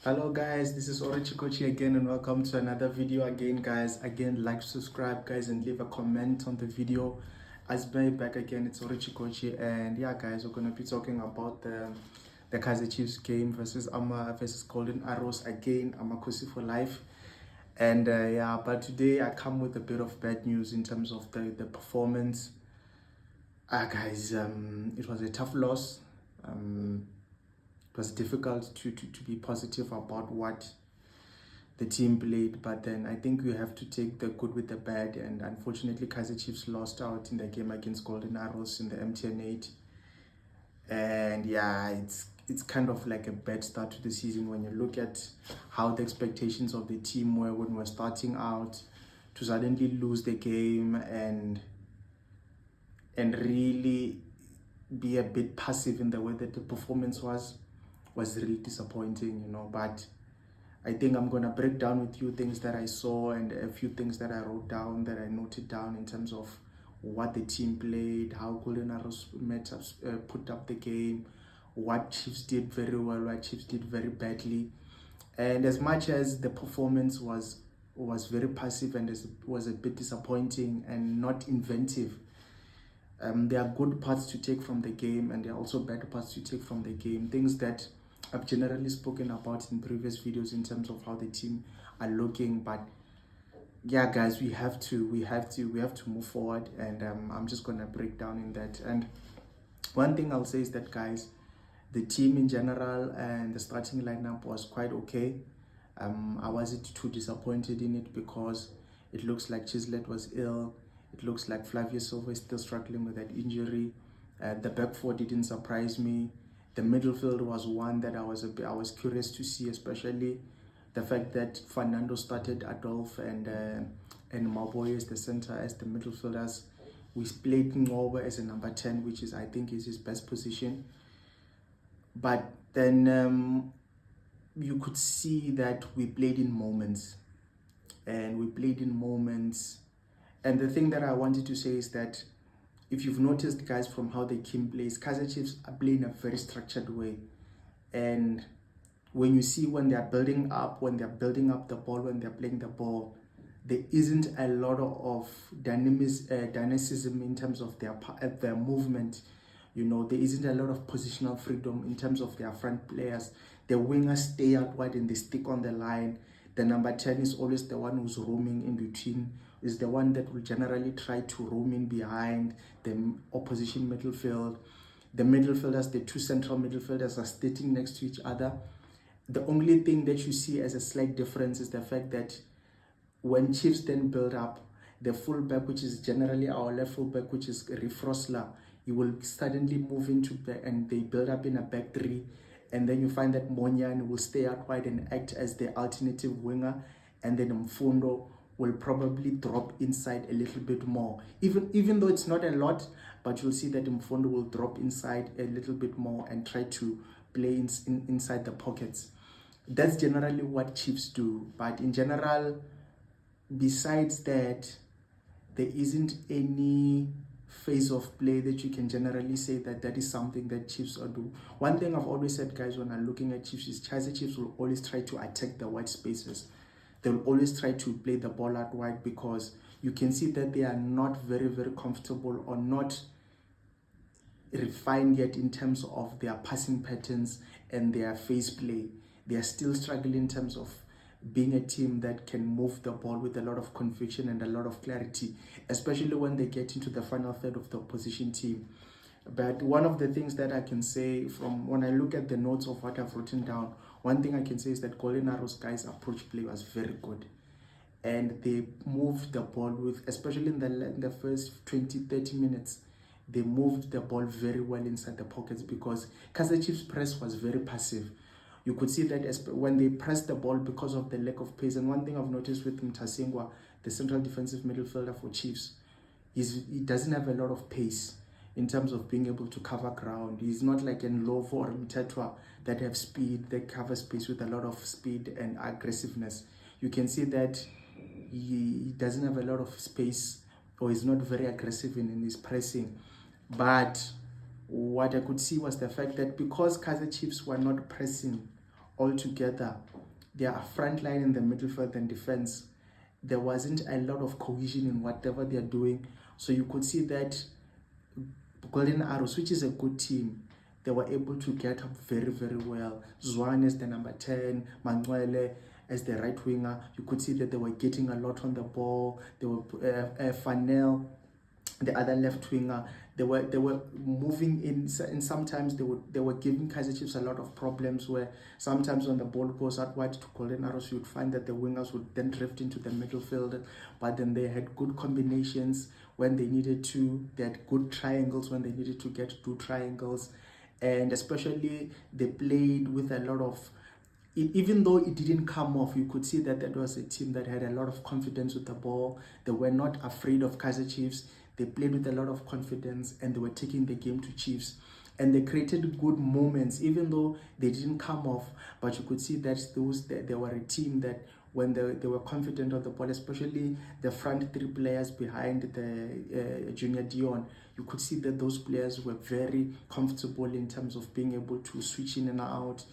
Hello guys, this is Kochi again and welcome to another video again guys. Again, like, subscribe guys and leave a comment on the video. As by back again, it's Kochi, and yeah guys, we're gonna be talking about the Kaizer Chiefs game versus Golden Arrows again, Amakosi for life. And yeah, but today I come with a bit of bad news in terms of the performance. Guys, it was a tough loss. It was difficult to be positive about what the team played, but then I think we have to take the good with the bad, and unfortunately Kaizer Chiefs lost out in the game against Golden Arrows in the MTN 8, and yeah, it's kind of like a bad start to the season when you look at how the expectations of the team were when we're starting out, to suddenly lose the game and really be a bit passive in the way that the performance was really disappointing, but I think I'm gonna break down with you things that I saw and a few things that I wrote down, that I noted down in terms of what the team played, how Golden Arrows put up the game, what Chiefs did very well, what Chiefs did very badly. And as much as the performance was very passive and was a bit disappointing and not inventive, there are good parts to take from the game, and there are also bad parts to take from the game. Things that I've generally spoken about in previous videos in terms of how the team are looking. But yeah, guys, we have to move forward, and I'm just gonna break down in that. And one thing I'll say is that, guys, the team in general and the starting lineup was quite okay. I wasn't too disappointed in it because it looks like Chislett was ill. It looks like Flavio Silva is still struggling with that injury. The back four didn't surprise me. The midfield was one that I was curious to see, especially the fact that Fernando started Adolf and Maboy as the center, as the midfielders. We played Ngoba as a number 10, which I think is his best position. But then you could see that we played in moments. And the thing that I wanted to say is that if you've noticed, guys, from how the team plays, Kaizer Chiefs are playing a very structured way. And when you see when they're building up the ball, when they're playing the ball, there isn't a lot of dynamism in terms of their movement. There isn't a lot of positional freedom in terms of their front players. The wingers stay out wide and they stick on the line. The number 10 is always the one who's roaming in between, is the one that will generally try to roam in behind the opposition midfield. The midfielders, the two central midfielders, are sitting next to each other. The only thing that you see as a slight difference is the fact that when Chiefs then build up, the fullback, which is generally our left fullback, which is Rifrosla, he will suddenly move into and they build up in a back three. And then you find that Monyan will stay out wide and act as the alternative winger, and then Mfundo will probably drop inside a little bit more. Even though it's not a lot, but you'll see that Mfundo will drop inside a little bit more and try to play inside the pockets. That's generally what Chiefs do. But in general, besides that, there isn't any phase of play that you can generally say that is something that Chiefs will do. One thing I've always said, guys, when I'm looking at Chiefs, is Kaizer Chiefs will always try to attack the wide spaces. They'll always try to play the ball out wide, because you can see that they are not very, very comfortable or not refined yet in terms of their passing patterns and their phase play. They are still struggling in terms of being a team that can move the ball with a lot of conviction and a lot of clarity, especially when they get into the final third of the opposition team. But one of the things that I can say from when I look at the notes of what I've written down, one thing I can say is that Golden Arrows guys' approach play was very good. And they moved the ball with, especially in the first 20-30 minutes, they moved the ball very well inside the pockets, because Kaizer Chiefs' press was very passive. You could see that when they pressed the ball because of the lack of pace. And one thing I've noticed with Mtasingwa, the central defensive midfielder for Chiefs, he doesn't have a lot of pace in terms of being able to cover ground. He's not like Ndlovu or Mtetwa that have speed, they cover space with a lot of speed and aggressiveness. You can see that he doesn't have a lot of space, or he's not very aggressive in his pressing. But what I could see was the fact that because Kaizer Chiefs were not pressing all together, their front line in the midfield and defense, there wasn't a lot of cohesion in whatever they're doing. So you could see that Golden Arrows, which is a good team, they were able to get up very, very well. Zwane as the number 10, Manuele as the right winger. You could see that they were getting a lot on the ball. They were Fanel, the other left winger. They were moving in, and sometimes they were giving Kaizer Chiefs a lot of problems, where sometimes when the ball goes out wide to Golden Arrows, you would find that the wingers would then drift into the middle field, but then they had good combinations when they needed to. They had good triangles when they needed to get two triangles, and especially they played with a lot of, even though it didn't come off, you could see that that was a team that had a lot of confidence with the ball. They were not afraid of Kaizer Chiefs. They played with a lot of confidence, and they were taking the game to Chiefs. And they created good moments, even though they didn't come off. But you could see that they were a team that when they were confident of the ball, especially the front three players behind the Junior Dion, you could see that those players were very comfortable in terms of being able to switch in and out.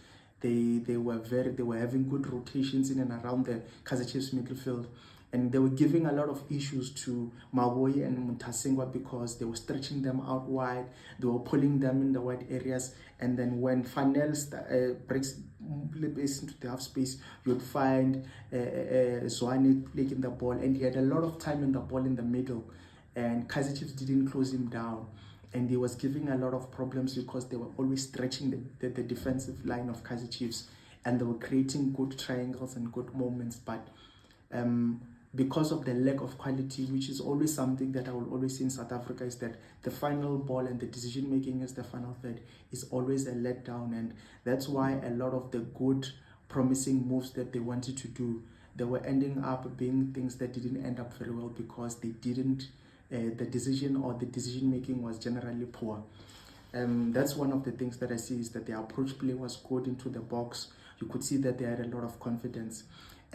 They were having good rotations in and around the Kaizer Chiefs midfield. And they were giving a lot of issues to Maboy and Muntasingwa because they were stretching them out wide. They were pulling them in the wide areas. And then when Fanel breaks into the half space, you'd find Zwane taking the ball. And he had a lot of time in the ball in the middle. And Kaizer Chiefs didn't close him down. And he was giving a lot of problems because they were always stretching the defensive line of Kaizer Chiefs. And they were creating good triangles and good moments. But because of the lack of quality, which is always something that I will always see in South Africa, is that the final ball and the decision making as the final third is always a letdown. And that's why a lot of the good promising moves that they wanted to do, they were ending up being things that didn't end up very well because they didn't, the decision making was generally poor. That's one of the things that I see, is that the approach play was good into the box. You could see that they had a lot of confidence.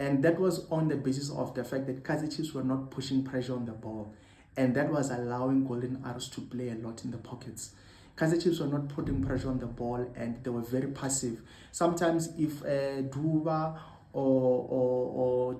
And that was on the basis of the fact that Kaizer Chiefs were not pushing pressure on the ball. And that was allowing Golden Arrows to play a lot in the pockets. Kaizer Chiefs were not putting pressure on the ball, and they were very passive. Sometimes if Duba or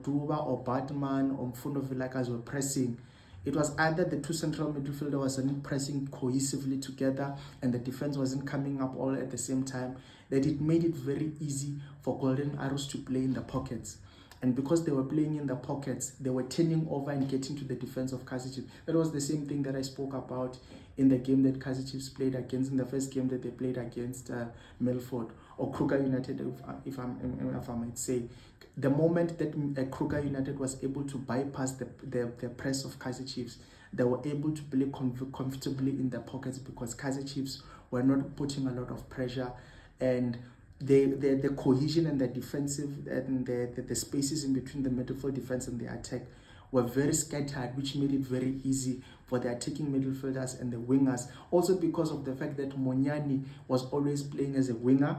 Batman or Mfundo Villakas were pressing, it was either the two central midfielders wasn't pressing cohesively together and the defense wasn't coming up all at the same time, that it made it very easy for Golden Arrows to play in the pockets. And because they were playing in the pockets, they were turning over and getting to the defense of Kaizer Chiefs. That was the same thing that I spoke about in the game that Kaizer Chiefs played against, in the first game that they played against Milford, or Kruger United, if I might say. The moment that Kruger United was able to bypass the press of Kaizer Chiefs, they were able to play comfortably in the pockets because Kaizer Chiefs were not putting a lot of pressure, and the cohesion and the defensive and the spaces in between the midfield defense and the attack were very scattered, which made it very easy for the attacking midfielders and the wingers. Also because of the fact that Monyani was always playing as a winger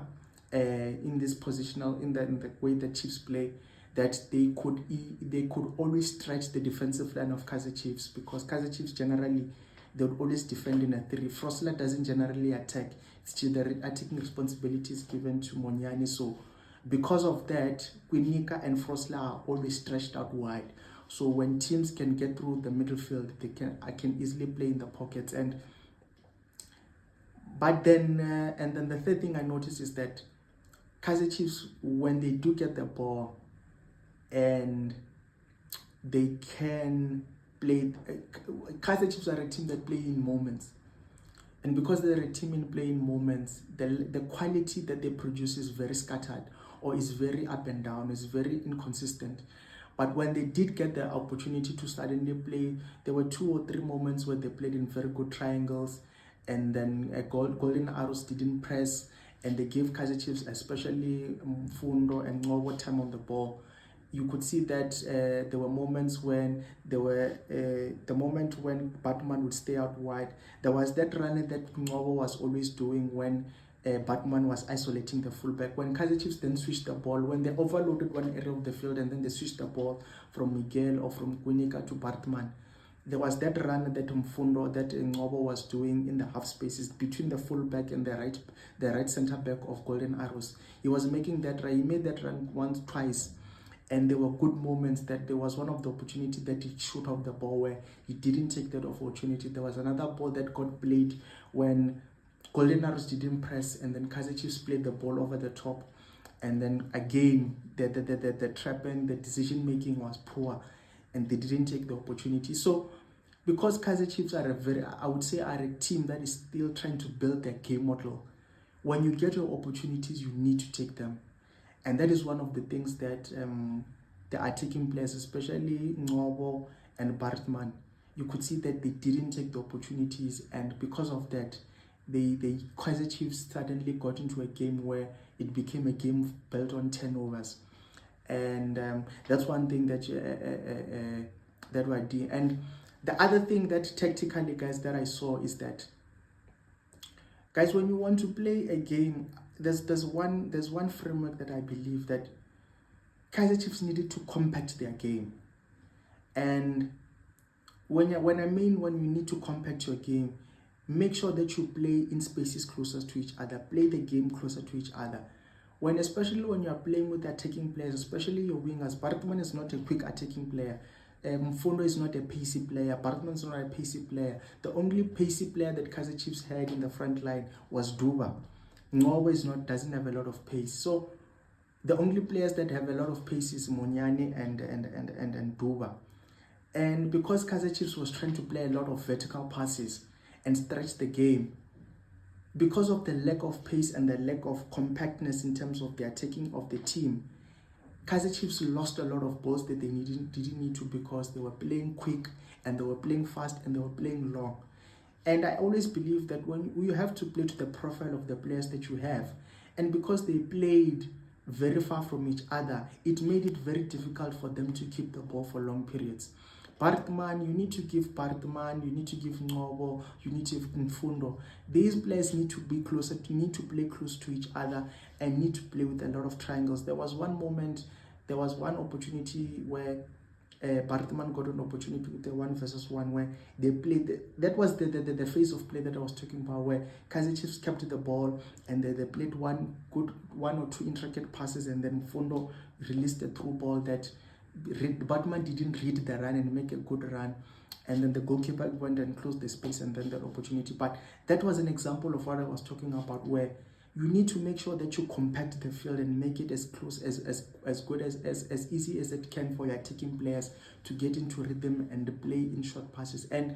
in this positional, in the way that Chiefs play, that they could always stretch the defensive line of Kaizer Chiefs, because Kaizer Chiefs generally, they would always defend in a 3. Frosler doesn't generally attack. It's the attacking responsibility is given to Monyani. So because of that, Quinika and Frosler are always stretched out wide. So when teams can get through the middle field, I can easily play in the pockets. And then the third thing I noticed is that Kaizer Chiefs, when they do get the ball and they can play, Kaizer Chiefs are a team that play in moments. And because they're a team in playing moments, the quality that they produce is very scattered, or is very up and down, is very inconsistent. But when they did get the opportunity to suddenly play, there were 2 or 3 moments where they played in very good triangles, and then Golden Arrows didn't press, and they gave Kaizer Chiefs, especially Mfundo and Ngobo, time on the ball. You could see that there were moments when the moment when Batman would stay out wide. There was that run that Ngobo was always doing when Batman was isolating the fullback. When Kaizer Chiefs then switched the ball, when they overloaded one area of the field and then they switched the ball from Miguel or from Quinika to Batman, there was that run that Mfundo, that Ngobo was doing in the half spaces between the fullback and the right centre back of Golden Arrows. He was making that run. He made that run once, twice, and there were good moments. That there was one of the opportunity that he shoot off the ball where he didn't take that opportunity. There was another ball that got played when Golden Arrows didn't press, and then Kaizer Chiefs played the ball over the top, and then again the trap and the decision making was poor, and they didn't take the opportunity. So because Kaizer Chiefs are a team that is still trying to build their game model, when you get your opportunities, you need to take them. And that is one of the things that the attacking players, especially Ngobo and Bartman, you could see that they didn't take the opportunities, and because of that, the Kaizer Chiefs suddenly got into a game where it became a game built on turnovers. And that's one thing that that we're doing. And the other thing that tactically, guys, that I saw is that, guys, when you want to play a game, there's one framework that I believe that Kaizer Chiefs needed to compact their game. And when you need to compact your game, make sure that you play in spaces closer to each other. Play the game closer to each other. Especially when you are playing with attacking players, especially your wingers. Bartman is not a quick attacking player. Mfundo is not a pacey player. Bartman is not a pacey player. The only pacey player that Kaizer Chiefs had in the front line was Duba. Ngobo doesn't have a lot of pace. So the only players that have a lot of pace is Monyane and Duba. And because Kaizer Chiefs was trying to play a lot of vertical passes and stretch the game, because of the lack of pace and the lack of compactness in terms of the attacking of the team, Kaizer Chiefs lost a lot of balls that they didn't need to, because they were playing quick and they were playing fast and they were playing long. And I always believe that when you have to play to the profile of the players that you have, and because they played very far from each other, it made it very difficult for them to keep the ball for long periods. Bartman, you need to give Bartman, you need to give Ngobo, you need to give Mfundo. These players need to be closer, need to play close to each other and need to play with a lot of triangles. There was one opportunity where Bartman got an opportunity with the 1-versus-1 where they played. That was the phase of play that I was talking about, where Kaizer Chiefs kept the ball and they played one or two intricate passes, and then Mfundo released a through ball that Bartman didn't read the run and make a good run, and then the goalkeeper went and closed the space, and then that opportunity. But that was an example of what I was talking about, where you need to make sure that you compact the field and make it as close, as good, as easy as it can for your attacking players to get into rhythm and play in short passes. And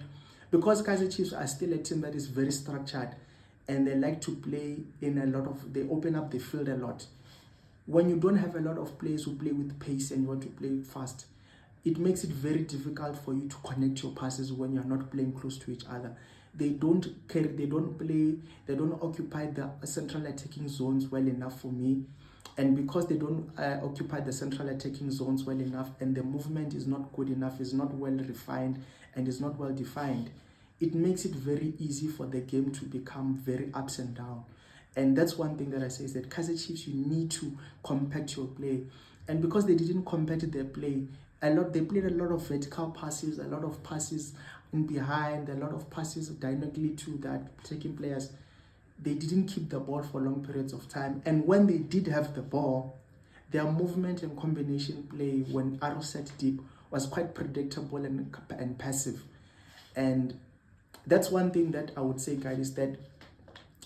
because Kaizer Chiefs are still a team that is very structured and they like to play they open up the field a lot. When you don't have a lot of players who play with pace and you want to play fast, it makes it very difficult for you to connect your passes when you're not playing close to each other. They don't occupy the central attacking zones well enough for me. And because they don't occupy the central attacking zones well enough, and the movement is not good enough, is not well refined, and is not well defined, it makes it very easy for the game to become very ups and down. And that's one thing that I say, is that Kaizer Chiefs, you need to compact your play. And because they didn't compact their play, they played a lot of vertical passes, a lot of passes in behind, a lot of passes directly to the attacking players. They didn't keep the ball for long periods of time. And when they did have the ball, their movement and combination play when arrow set deep was quite predictable and passive. And that's one thing that I would say, guys, is that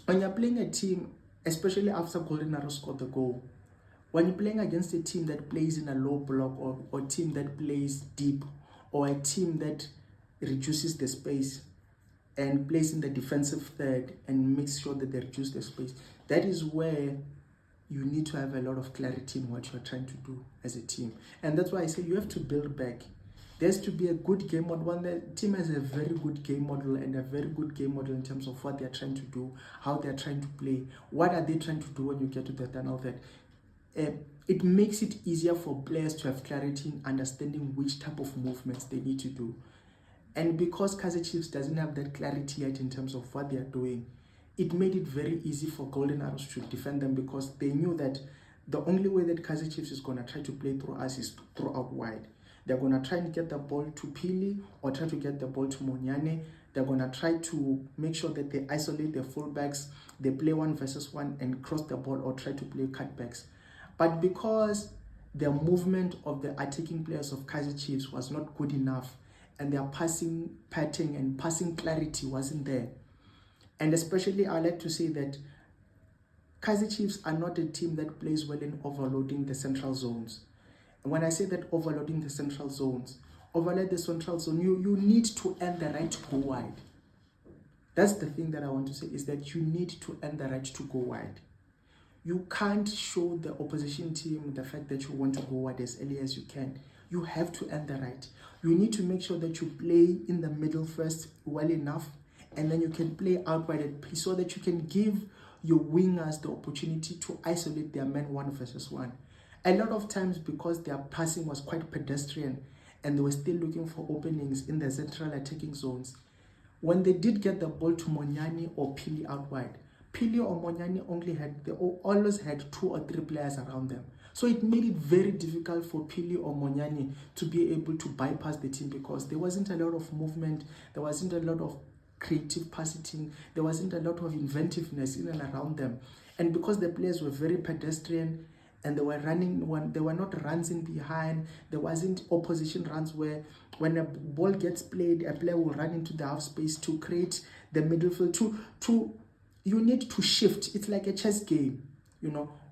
when you're playing a team, especially after Golden Arrow scored the goal, when you're playing against a team that plays in a low block, or a team that plays deep, or a team that reduces the space and plays in the defensive third and makes sure that they reduce the space, that is where you need to have a lot of clarity in what you're trying to do as a team. And that's why I say you have to build back. There has to be a good game model. When the team has a very good game model and a very good game model in terms of what they're trying to do, how they're trying to play, what are they trying to do when you get to the tunnel, that it makes it easier for players to have clarity in understanding which type of movements they need to do. And because Kaizer Chiefs doesn't have that clarity yet in terms of what they are doing, it made it very easy for Golden Arrows to defend them, because they knew that the only way that Kaizer Chiefs is going to try to play through us is through out wide. They're going to try and get the ball to Pili or try to get the ball to Monyane. They're going to try to make sure that they isolate their fullbacks. They play 1-versus-1 and cross the ball or try to play cutbacks. But because the movement of the attacking players of Kaizer Chiefs was not good enough and their passing pattern and passing clarity wasn't there, and especially I like to say that Kaizer Chiefs are not a team that plays well in overloading the central zones. And when I say that overloading the central zones, overload the central zone, you need to earn the right to go wide. That's the thing that I want to say, is that you need to earn the right to go wide. You can't show the opposition team the fact that you want to go wide as early as you can. You have to earn the right. You need to make sure that you play in the middle first well enough, and then you can play out wide at pace so that you can give your wingers the opportunity to isolate their men 1-versus-1. A lot of times, because their passing was quite pedestrian and they were still looking for openings in the central attacking zones, when they did get the ball to Monyane or Pili out wide, Pili or Monyane always had 2 or 3 players around them. So it made it very difficult for Pili or Monyane to be able to bypass the team, because there wasn't a lot of movement, there wasn't a lot of creative passing, there wasn't a lot of inventiveness in and around them. And because the players were very pedestrian and they were running, when there were not runs in behind, there wasn't opposition runs where when a ball gets played, a player will run into the half space to create the middle field. You need to shift. It's like a chess game.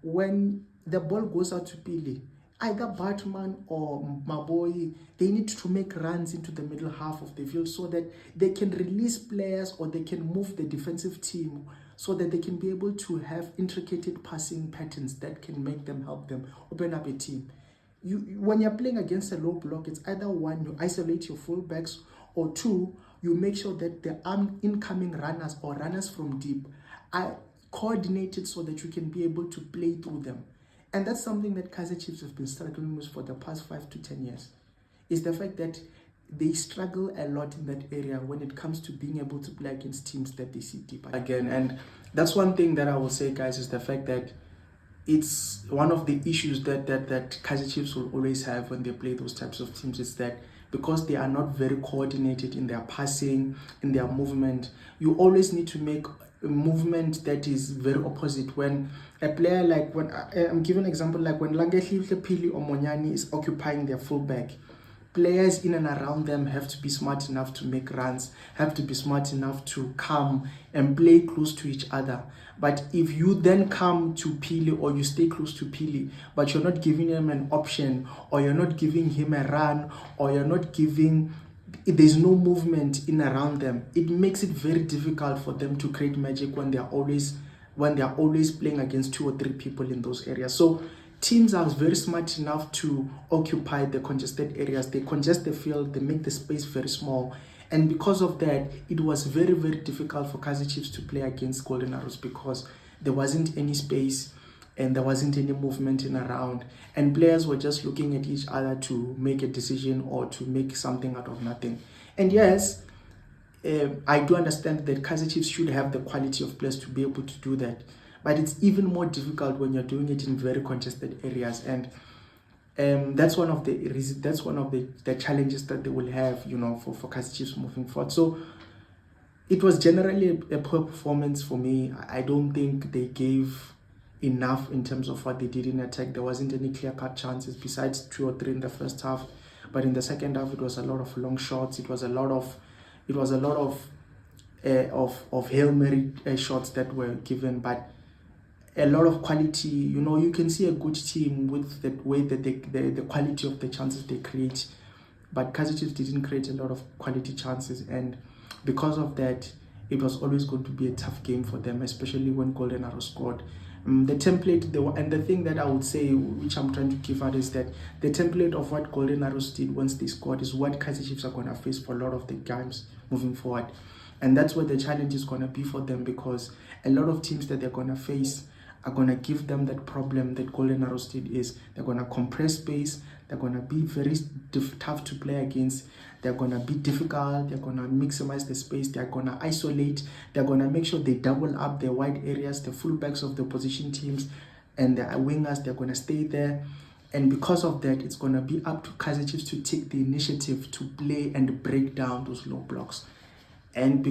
When the ball goes out to Pili, either Batman or Maboy, they need to make runs into the middle half of the field so that they can release players or they can move the defensive team so that they can be able to have intricate passing patterns that can help them open up a team. When you're playing against a low block, it's either 1, you isolate your fullbacks, or 2, you make sure that the incoming runners or runners from deep are coordinated so that you can be able to play through them. And that's something that Kaizer Chiefs have been struggling with for the past 5 to 10 years, is the fact that they struggle a lot in that area when it comes to being able to play against teams that they see deep again. And that's one thing that I will say, guys, is the fact that it's one of the issues that Kaizer Chiefs will always have when they play those types of teams, is that because they are not very coordinated in their passing, in their movement, you always need to make a movement that is very opposite. When a player, like when I'm giving an example, like when Langehle, Pili or Monyane is occupying their fullback, players in and around them have to be smart enough to make runs, have to be smart enough to come and play close to each other. But if you then come to Pili or you stay close to Pili, but you're not giving him an option, or you're not giving him a run, or there's no movement in around them, it makes it very difficult for them to create magic when they are always playing against 2 or 3 people in those areas. So teams are very smart enough to occupy the congested areas. They congest the field, they make the space very small. And because of that, it was very, very difficult for Kaizer Chiefs to play against Golden Arrows, because there wasn't any space and there wasn't any movement in around. And players were just looking at each other to make a decision or to make something out of nothing. And yes, I do understand that Kaizer Chiefs should have the quality of players to be able to do that. But it's even more difficult when you're doing it in very congested areas. And that's one of the challenges that they will have, for Kaizer Chiefs moving forward. So it was generally a poor performance for me. I don't think they gave enough in terms of what they did in attack. There wasn't any clear-cut chances besides 2 or 3 in the first half. But in the second half, it was a lot of long shots. It was a lot of Hail Mary shots that were given, but a lot of quality. You can see a good team with the way that the quality of the chances they create, but Kaizer Chiefs didn't create a lot of quality chances, and because of that, it was always going to be a tough game for them, especially when Golden Arrow scored. The template, and the thing that I would say, which I'm trying to give out, is that the template of what Golden Arrows did once they scored is what Kaizer Chiefs are going to face for a lot of the games moving forward. And that's where the challenge is going to be for them, because a lot of teams that they're going to face are going to give them that problem that Golden Arrows did. Is they're going to compress space, they're going to be very tough to play against, they're going to be difficult, they're going to maximize the space, they're going to isolate, they're going to make sure they double up their wide areas, the fullbacks of the opposition teams and the wingers, they're going to stay there. And because of that, it's going to be up to Kaizer Chiefs to take the initiative to play and break down those low blocks. And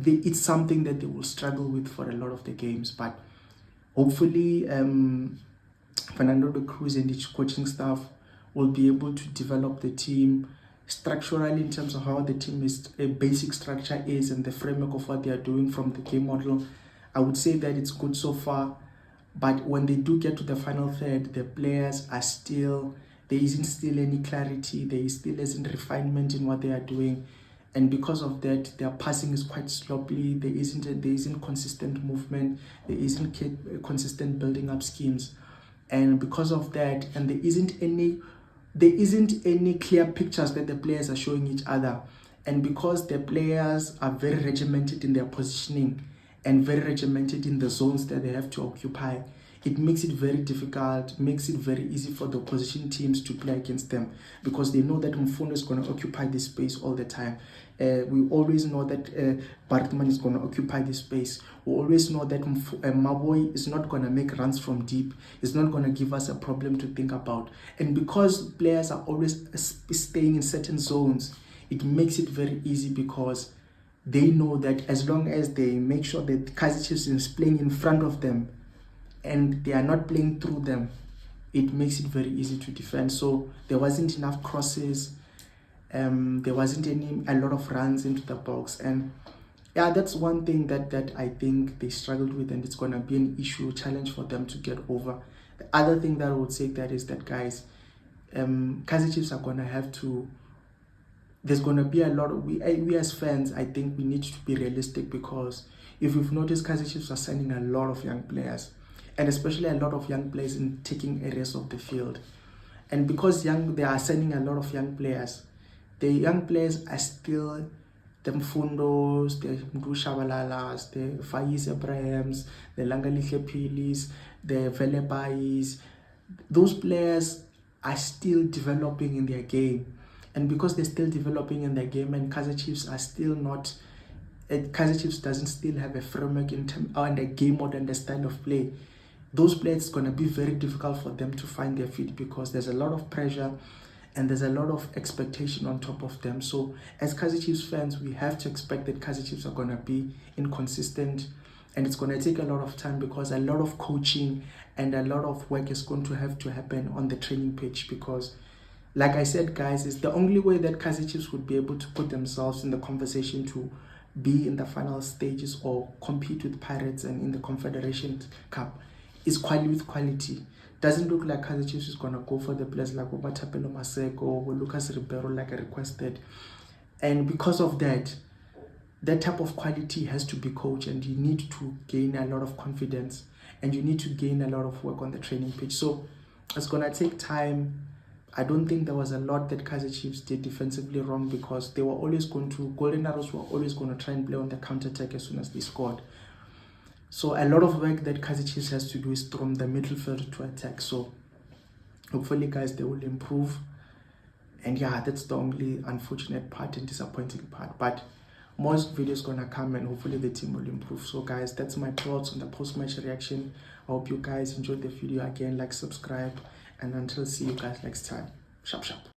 it's something that they will struggle with for a lot of the games. But hopefully, Fernando de Cruz and his coaching staff will be able to develop the team structurally in terms of how the team is, a basic structure is, and the framework of what they are doing from the game model. I would say that it's good so far. But when they do get to the final third, the players are still, there isn't still any clarity, there still isn't refinement in what they are doing. And because of that, their passing is quite sloppy, there isn't consistent movement, there isn't consistent building up schemes. And because of that, and there isn't any clear pictures that the players are showing each other. And because the players are very regimented in their positioning, and very regimented in the zones that they have to occupy, it makes it very difficult, makes it very easy for the opposition teams to play against them, because they know that Mfundo is going to occupy this space all the time. We always know that Bartman is going to occupy this space. We always know that Maboy is not going to make runs from deep. It's not going to give us a problem to think about. And because players are always staying in certain zones, it makes it very easy, because they know that as long as they make sure that Kaizer Chiefs is playing in front of them and they are not playing through them, it makes it very easy to defend. So there wasn't enough crosses, there wasn't a lot of runs into the box, and yeah, that's one thing that I think they struggled with, and it's going to be an challenge for them to get over. The other thing that I would say that is that, guys, Kaizer Chiefs are going to have to, there's going to be a lot of, we as fans, I think we need to be realistic, because if you've noticed, Kaizer Chiefs are signing a lot of young players, and especially a lot of young players in taking areas of the field. And because they are signing a lot of young players, the young players are still the Mfundos, the Mdu Shabalalas, the Faiz Abrahams, the Langalihle Pilis, the Velebais. Those players are still developing in their game. And because they're still developing in their game, and Kaizer Chiefs are still not, Kaizer Chiefs doesn't still have a framework and a game mode and a style of play, those players, it's going to be very difficult for them to find their feet, because there's a lot of pressure and there's a lot of expectation on top of them. So as Kaizer Chiefs fans, we have to expect that Kaizer Chiefs are going to be inconsistent, and it's going to take a lot of time, because a lot of coaching and a lot of work is going to have to happen on the training pitch. Because like I said, guys, it's the only way that Kaizer Chiefs would be able to put themselves in the conversation to be in the final stages or compete with Pirates and in the Confederation Cup is with quality. Doesn't look like Kaizer Chiefs is going to go for the players like Omatapelo Maseko or Lucas Ribeiro like I requested. And because of that, that type of quality has to be coached, and you need to gain a lot of confidence, and you need to gain a lot of work on the training pitch. So it's going to take time. I don't think there was a lot that Kaizer Chiefs did defensively wrong, because they were always going to, Golden Arrows were always going to try and play on the counter-attack as soon as they scored. So a lot of work that Kaizer Chiefs has to do is from the midfield to attack. So hopefully, guys, they will improve. And yeah, that's the only unfortunate part and disappointing part. But most videos going to come, and hopefully the team will improve. So guys, that's my thoughts on the post-match reaction. I hope you guys enjoyed the video. Again, like, subscribe, and until see you guys next time. Sharp, sharp.